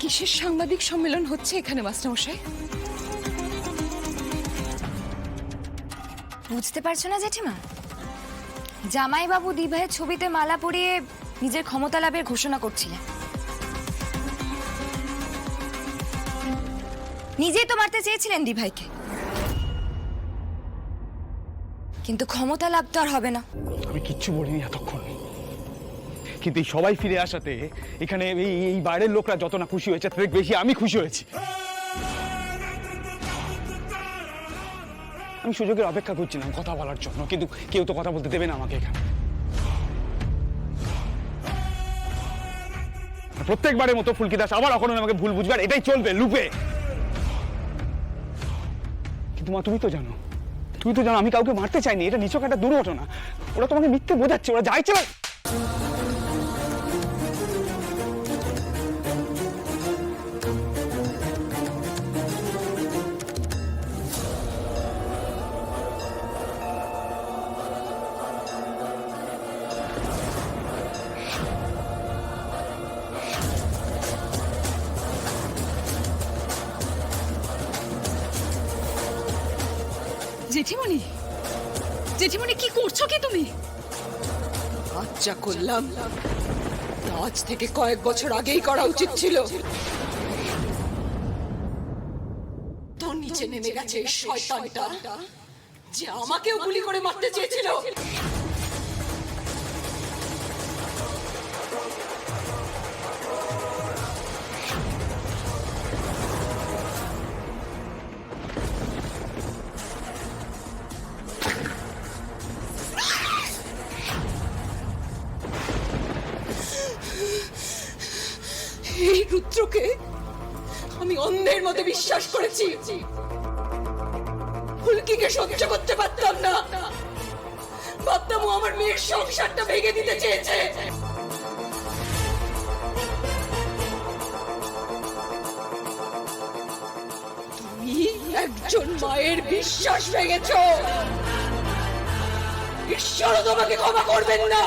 কিসের সাংবাদিক সম্মেলন হচ্ছে এখানে মাস্টারমশাই? বুঝতে পারছো না জেঠিমা? জামাইবাবু দিভাইয়ের ছবিতে মালা পরিয়ে নিজের ক্ষমতা লাভের ঘোষণা করছিলেন। নিজেই তো মারতে চেয়েছিলেন দিভাইকে, কিন্তু ক্ষমতা লাভ তো আর হবে না। আমি কিচ্ছু বলিনি এতক্ষণ, কিন্তু এই সবাই ফিরে আসাতে এখানে এই বাইরের লোকরা যত না খুশি হয়েছে তার বেশি আমি খুশি হয়েছি। আমি সুযোগের অপেক্ষা করছিলাম কথা বলার জন্য, কিন্তু কেউ তো কথা বলতে দেবে না আমাকে এখানে। প্রত্যেকবারের মতো ফুলকি দাস আবার অখনন আমাকে ভুল বুঝবে, আর এটাই চলবে লুপে। কিন্তু মা, তুমি তো জানো আমি কাউকে মারতে চাইনি, এটা নিছক একটা দুর্ঘটনা। ওরা তোমাকে মিথ্যে বোঝাচ্ছে, ওরা যাই চালায়। জেঠিমণি, জেঠিমণি কি করছো কি তুমি? আচ্ছা করলাম, আজ থেকে কয়েক বছর আগেই করা উচিত ছিল। তোর নিচে নেমে গেছে এই শয়তানটা যে আমাকেও গুলি করে মারতে চেয়েছিল। এই রুদ্রকে আমি অন্ধের মতো বিশ্বাস করেছি, ফুলকিকে সহ্য করতে পারতাম না। ভাবতাম ও আমার মেয়ের সংসারটা ভেঙে দিতে চেয়েছে। তুমি একজন মায়ের বিশ্বাস ভেঙেছ, ঈশ্বর তোমাকে ক্ষমা করবেন না।